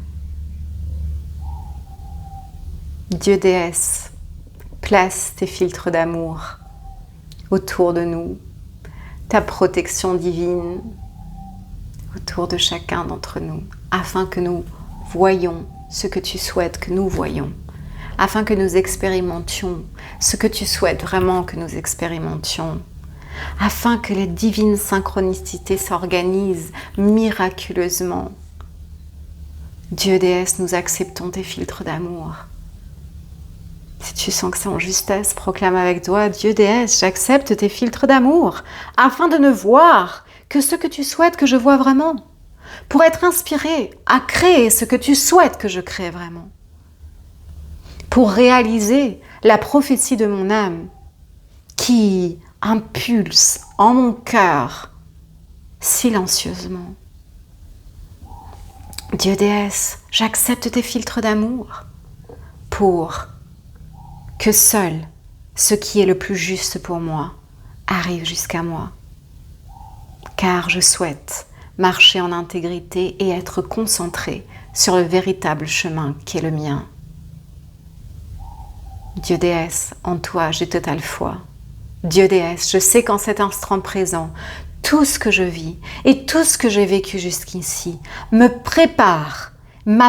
Dieu déesse, place tes filtres d'amour autour de nous, ta protection divine autour de chacun d'entre nous, afin que nous voyions ce que tu souhaites que nous voyions, afin que nous expérimentions ce que tu souhaites vraiment que nous expérimentions, afin que les divines synchronicités s'organisent miraculeusement. Dieu déesse, nous acceptons tes filtres d'amour. Si tu sens que c'est en justesse, proclame avec toi, Dieu déesse, j'accepte tes filtres d'amour, afin de ne voir que ce que tu souhaites que je vois vraiment, pour être inspiré à créer ce que tu souhaites que je crée vraiment, pour réaliser la prophétie de mon âme qui impulse en mon cœur silencieusement. Dieu déesse, j'accepte tes filtres d'amour pour que seul ce qui est le plus juste pour moi arrive jusqu'à moi. Car je souhaite marcher en intégrité et être concentrée sur le véritable chemin qui est le mien. Dieu déesse, en toi j'ai totale foi. Dieu déesse, je sais qu'en cet instant présent, tout ce que je vis et tout ce que j'ai vécu jusqu'ici m'a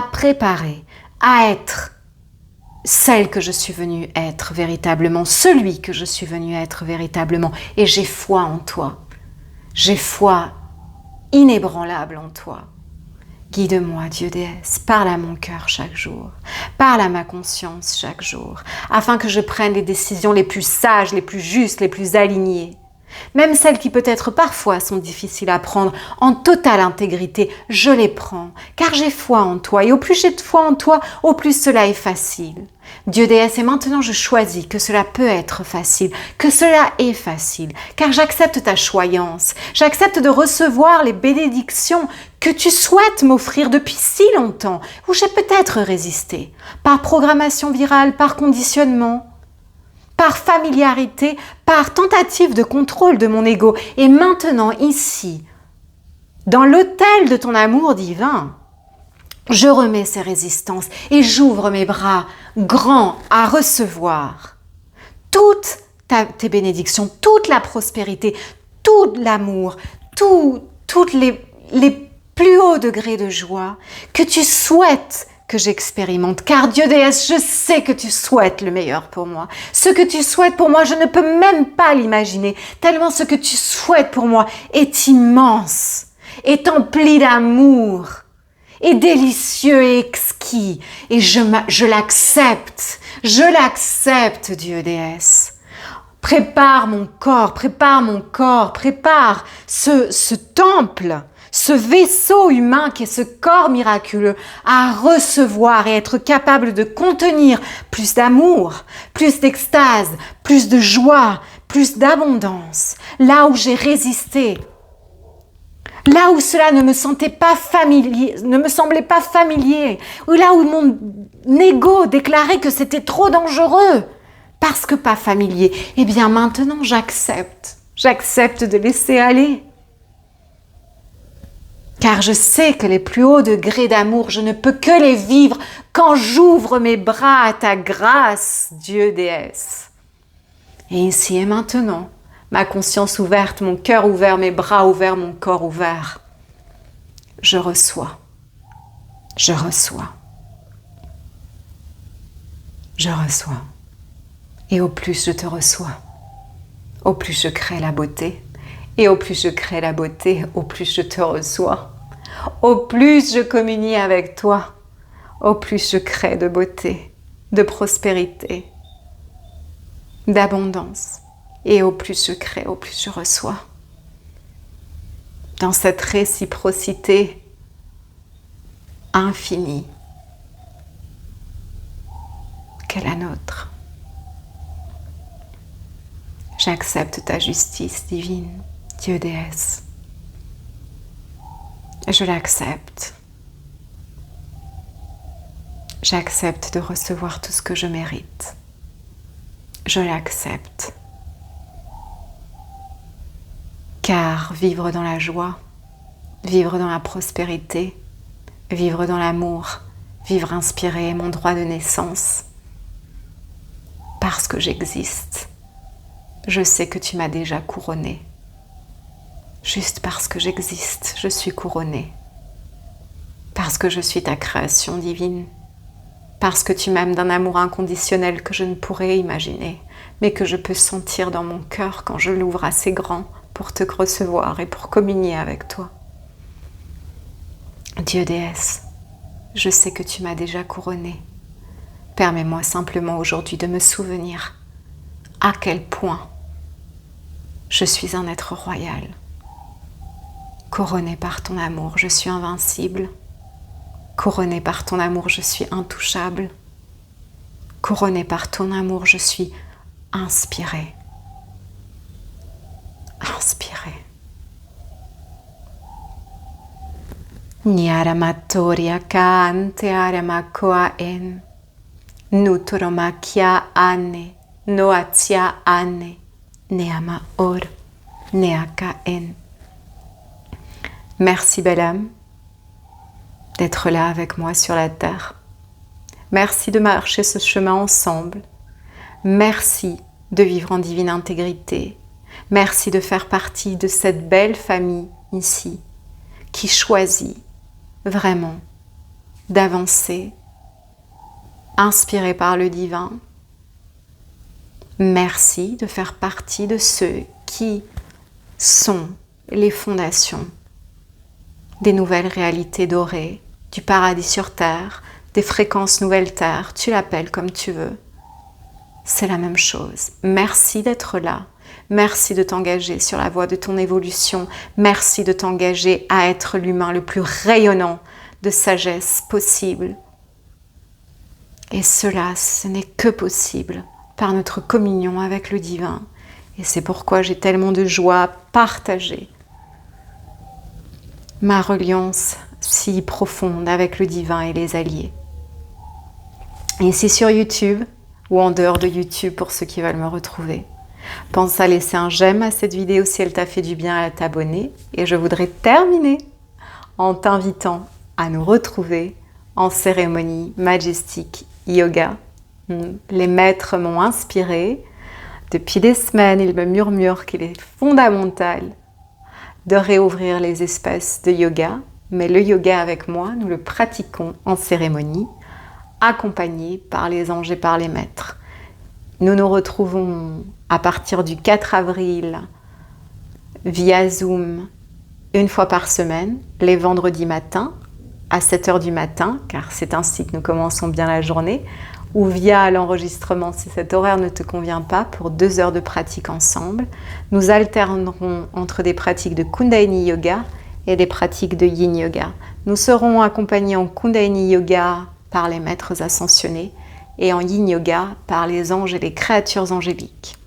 préparé à être celle que je suis venue être véritablement, celui que je suis venue être véritablement. Et j'ai foi en toi. J'ai foi inébranlable en toi. Guide-moi, Dieu déesse, parle à mon cœur chaque jour, parle à ma conscience chaque jour, afin que je prenne les décisions les plus sages, les plus justes, les plus alignées, Même celles qui peut-être parfois sont difficiles à prendre, en totale intégrité, je les prends, car j'ai foi en toi, et au plus j'ai de foi en toi, au plus cela est facile. Dieu déesse, et maintenant je choisis que cela peut être facile, que cela est facile, car j'accepte ta choyance, j'accepte de recevoir les bénédictions que tu souhaites m'offrir depuis si longtemps, où j'ai peut-être résisté, par programmation virale, par conditionnement, par familiarité, par tentative de contrôle de mon ego. Et maintenant, ici, dans l'autel de ton amour divin, je remets ces résistances et j'ouvre mes bras grands à recevoir toutes tes bénédictions, toute la prospérité, tout l'amour, toutes les plus hauts degrés de joie que tu souhaites que j'expérimente. Car Dieu déesse, je sais que tu souhaites le meilleur pour moi. Ce que tu souhaites pour moi, je ne peux même pas l'imaginer, tellement ce que tu souhaites pour moi est immense, est empli d'amour, est délicieux et exquis. Et je l'accepte, Dieu déesse. Prépare mon corps, prépare ce temple, ce vaisseau humain qui est ce corps miraculeux à recevoir et être capable de contenir plus d'amour, plus d'extase, plus de joie, plus d'abondance. Là où j'ai résisté, là où cela ne me semblait pas familier, ou là où mon ego déclarait que c'était trop dangereux, parce que pas familier, eh bien maintenant j'accepte de laisser aller. Car je sais que les plus hauts degrés d'amour, je ne peux que les vivre quand j'ouvre mes bras à ta grâce, Dieu déesse. Et ici et maintenant, ma conscience ouverte, mon cœur ouvert, mes bras ouverts, mon corps ouvert, je reçois. Et au plus je te reçois, au plus je crée la beauté. Et au plus je crée la beauté, au plus je te reçois. Au plus je communie avec toi, au plus je crée de beauté, de prospérité, d'abondance. Et au plus je crée, au plus je reçois. Dans cette réciprocité infinie qu'est la nôtre. J'accepte ta justice divine, Dieu déesse. Je l'accepte. J'accepte de recevoir tout ce que je mérite. Je l'accepte. Car vivre dans la joie, vivre dans la prospérité, vivre dans l'amour, vivre inspiré est mon droit de naissance. Parce que j'existe, je sais que tu m'as déjà couronnée. Juste parce que j'existe, je suis couronnée. Parce que je suis ta création divine. Parce que tu m'aimes d'un amour inconditionnel que je ne pourrais imaginer, mais que je peux sentir dans mon cœur quand je l'ouvre assez grand pour te recevoir et pour communier avec toi. Dieu déesse, je sais que tu m'as déjà couronnée. Permets-moi simplement aujourd'hui de me souvenir à quel point je suis un être royal. Couronné par ton amour, je suis invincible. Couronné par ton amour, je suis intouchable. Couronné par ton amour, je suis inspirée. Inspirée. Nyaramatoriya kante aramakoa en. Nutoromakia ane. Noatia ane. Neama or. Neaka en. Merci, belle âme, d'être là avec moi sur la terre. Merci de marcher ce chemin ensemble. Merci de vivre en divine intégrité. Merci de faire partie de cette belle famille ici qui choisit vraiment d'avancer, inspirée par le divin. Merci de faire partie de ceux qui sont les fondations des nouvelles réalités dorées, du paradis sur terre, des fréquences nouvelles terre, tu l'appelles comme tu veux. C'est la même chose. Merci d'être là. Merci de t'engager sur la voie de ton évolution. Merci de t'engager à être l'humain le plus rayonnant de sagesse possible. Et cela, ce n'est que possible par notre communion avec le divin. Et c'est pourquoi j'ai tellement de joie à partager ma reliance si profonde avec le divin et les alliés. Et c'est sur YouTube ou en dehors de YouTube pour ceux qui veulent me retrouver. Pense à laisser un j'aime à cette vidéo si elle t'a fait du bien, à t'abonner. Et je voudrais terminer en t'invitant à nous retrouver en cérémonie Majestic Yoga. Les maîtres m'ont inspiré. Depuis des semaines, ils me murmurent qu'il est fondamental de réouvrir les espaces de yoga. Mais le yoga avec moi, nous le pratiquons en cérémonie, accompagnés par les anges et par les maîtres. Nous nous retrouvons à partir du 4 avril via Zoom une fois par semaine, les vendredis matins à 7h du matin, car c'est ainsi que nous commençons bien la journée, ou via l'enregistrement si cet horaire ne te convient pas, pour 2 heures de pratique ensemble. Nous alternerons entre des pratiques de Kundalini Yoga et des pratiques de Yin Yoga. Nous serons accompagnés en Kundalini Yoga par les maîtres ascensionnés et en Yin Yoga par les anges et les créatures angéliques.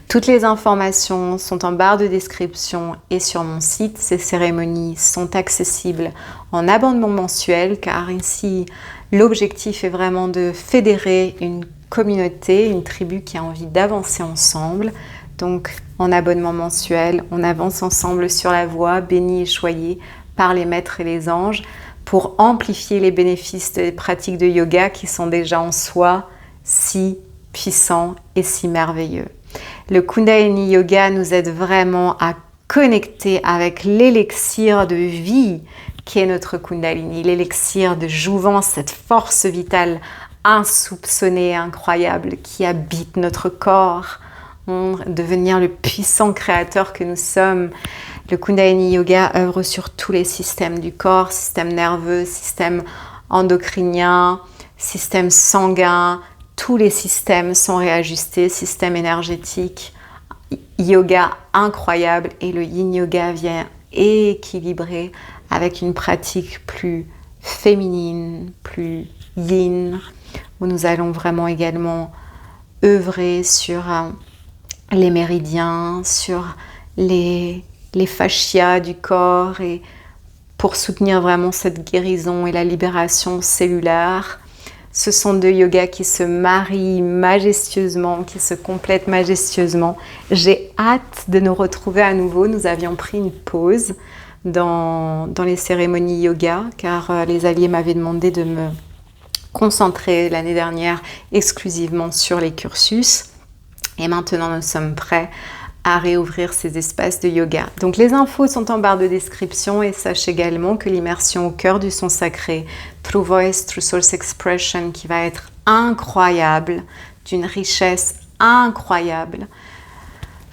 Toutes les informations sont en barre de description et sur mon site. Ces cérémonies sont accessibles en abonnement mensuel car ici l'objectif est vraiment de fédérer une communauté, une tribu qui a envie d'avancer ensemble. Donc en abonnement mensuel, on avance ensemble sur la voie, bénie et choyée par les maîtres et les anges pour amplifier les bénéfices des pratiques de yoga qui sont déjà en soi si puissants et si merveilleux. Le Kundalini Yoga nous aide vraiment à connecter avec l'élixir de vie qui est notre Kundalini, l'élixir de jouvence, cette force vitale insoupçonnée et incroyable qui habite notre corps, devenir le puissant créateur que nous sommes. Le Kundalini Yoga œuvre sur tous les systèmes du corps, système nerveux, système endocrinien, système sanguin. Tous les systèmes sont réajustés, système énergétique, yoga incroyable, et le Yin Yoga vient équilibrer avec une pratique plus féminine, plus yin, où nous allons vraiment également œuvrer sur les méridiens, sur les fascias du corps, et pour soutenir vraiment cette guérison et la libération cellulaire. Ce sont deux yogas qui se marient majestueusement, qui se complètent majestueusement. J'ai hâte de nous retrouver à nouveau. Nous avions pris une pause dans les cérémonies yoga, car les alliés m'avaient demandé de me concentrer l'année dernière exclusivement sur les cursus. Et maintenant, nous sommes prêts à réouvrir ces espaces de yoga. Donc les infos sont en barre de description, et sache également que l'immersion au cœur du son sacré, True Voice, True Source Expression, qui va être incroyable, d'une richesse incroyable,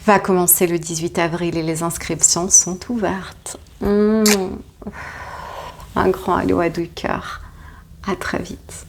va commencer le 18 avril et les inscriptions sont ouvertes. Un grand aloha du cœur. À très vite.